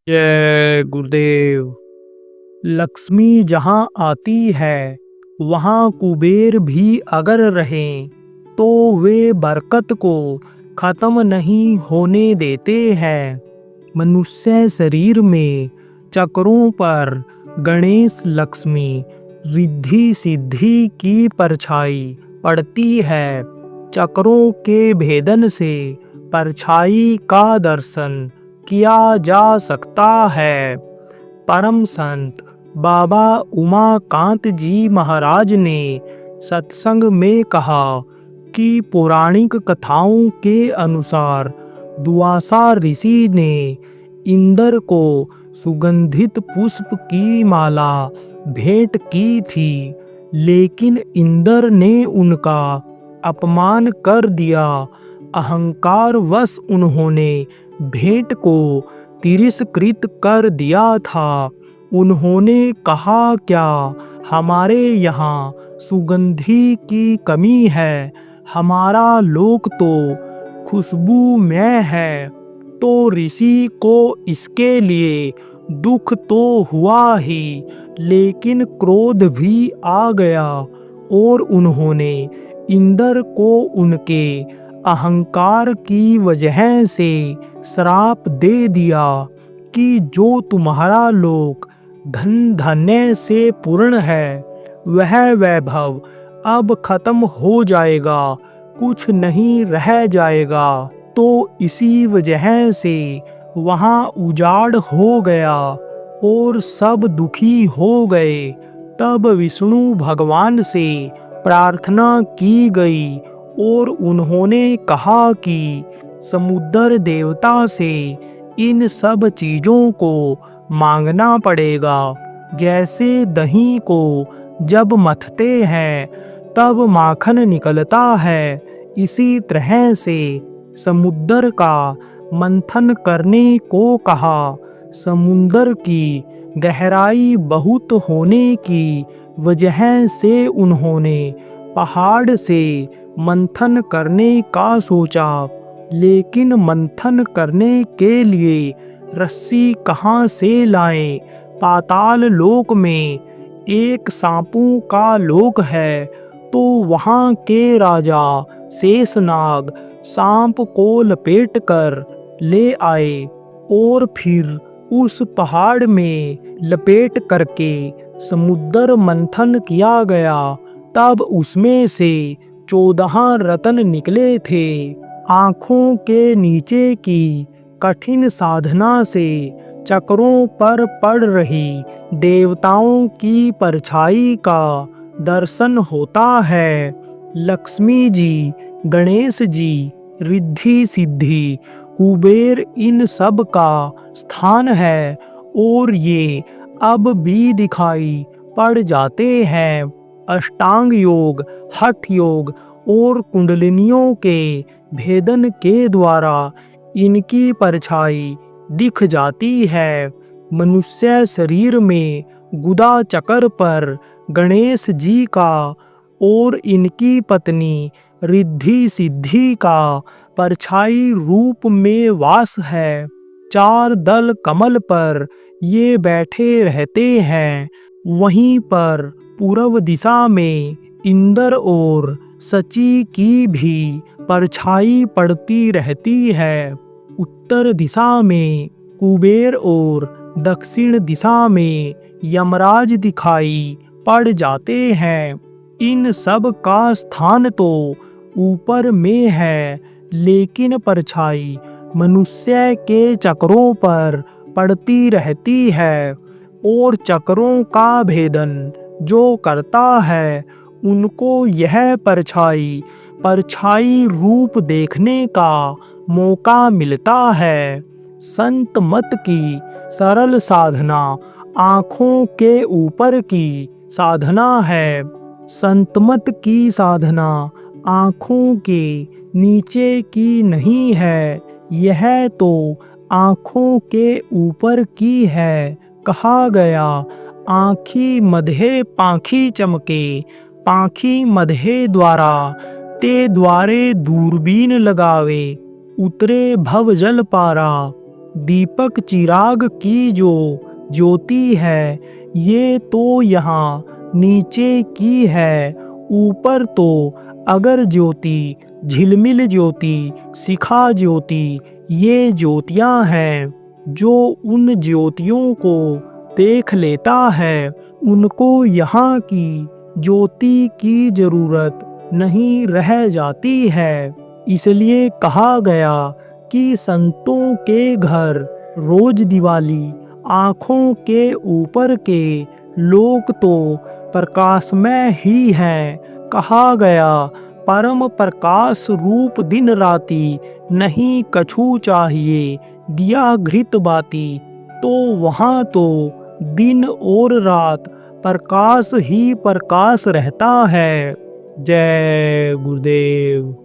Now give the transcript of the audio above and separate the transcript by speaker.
Speaker 1: जय गुरुदेव। लक्ष्मी जहाँ आती है वहाँ कुबेर भी अगर रहें तो वे बरकत को खत्म नहीं होने देते हैं। मनुष्य शरीर में चक्रों पर गणेश लक्ष्मी रिद्धि सिद्धि की परछाई पड़ती है। चक्रों के भेदन से परछाई का दर्शन किया जा सकता है। परम संत बाबा उमाकांत जी महाराज ने सत्संग में कहा कि पौराणिक कथाओं के अनुसार दुआसा ऋषि ने इंद्र को सुगंधित पुष्प की माला भेंट की थी, लेकिन इंद्र ने उनका अपमान कर दिया। अहंकारवश उन्होंने भेंट को तिरस्कृत कर दिया था। उन्होंने कहा, क्या हमारे यहाँ सुगंधि की कमी है? हमारा लोक तो खुशबूमय है। तो ऋषि को इसके लिए दुख तो हुआ ही, लेकिन क्रोध भी आ गया और उन्होंने इंद्र को उनके अहंकार की वजह से श्राप दे दिया कि जो तुम्हारा लोक धन धान्य से पूर्ण है, वह वैभव अब खत्म हो जाएगा, कुछ नहीं रह जाएगा। तो इसी वजह से वहाँ उजाड़ हो गया और सब दुखी हो गए। तब विष्णु भगवान से प्रार्थना की गई और उन्होंने कहा कि समुद्र देवता से इन सब चीज़ों को मांगना पड़ेगा। जैसे दही को जब मथते हैं तब माखन निकलता है, इसी तरह से समुद्र का मंथन करने को कहा। समुद्र की गहराई बहुत होने की वजह से उन्होंने पहाड़ से मंथन करने का सोचा, लेकिन मंथन करने के लिए रस्सी कहाँ से लाएं? पाताल लोक में एक सांपों का लोक है, तो वहाँ के राजा शेषनाग सांप को लपेटकर ले आए और फिर उस पहाड़ में लपेट करके समुद्र मंथन किया गया। तब उसमें से 14 रत्न निकले थे। आँखों के नीचे की कठिन साधना से चक्रों पर पड़ रही देवताओं की परछाई का दर्शन होता है। लक्ष्मी जी, गणेश जी, रिद्धि सिद्धि, कुबेर इन सब का स्थान है और ये अब भी दिखाई पड़ जाते हैं। अष्टांग योग, हठ योग और कुंडलिनियों के भेदन के द्वारा इनकी परछाई दिख जाती है। मनुष्य शरीर में गुदा चक्र पर गणेश जी का और इनकी पत्नी रिद्धि सिद्धि का परछाई रूप में वास है। 4 दल कमल पर ये बैठे रहते हैं। वहीं पर पूर्व दिशा में इंद्र और शची की भी परछाई पड़ती रहती है। उत्तर दिशा में कुबेर और दक्षिण दिशा में यमराज दिखाई पड़ जाते हैं। इन सब का स्थान तो ऊपर में है, लेकिन परछाई मनुष्य के चक्रों पर पड़ती रहती है और चक्रों का भेदन जो करता है उनको यह परछाई रूप देखने का मौका मिलता है। संत मत की सरल साधना आँखों के ऊपर की साधना है। संत मत की साधना आँखों के नीचे की नहीं है, यह तो आँखों के ऊपर की है। कहा गया, आँखी मधे पाखी चमके, पाखी मधे द्वारा ते द्वारे दूरबीन लगावे, उतरे भव जल पारा। दीपक चिराग की जो ज्योति है, ये तो यहाँ नीचे की है। ऊपर तो अगर ज्योति, झिलमिल ज्योति, शिखा ज्योति, ये ज्योतियाँ हैं। जो उन ज्योतियों को देख लेता है, उनको यहाँ की ज्योति की जरूरत नहीं रह जाती है। इसलिए कहा गया कि संतों के घर रोज दिवाली, आँखों के ऊपर के लोक तो प्रकाशमय ही हैं। कहा गया परम प्रकाश रूप दिन राति, नहीं कछु चाहिए दिया घृत बाती। तो वहाँ तो दिन और रात प्रकाश ही प्रकाश रहता है। जय गुरुदेव।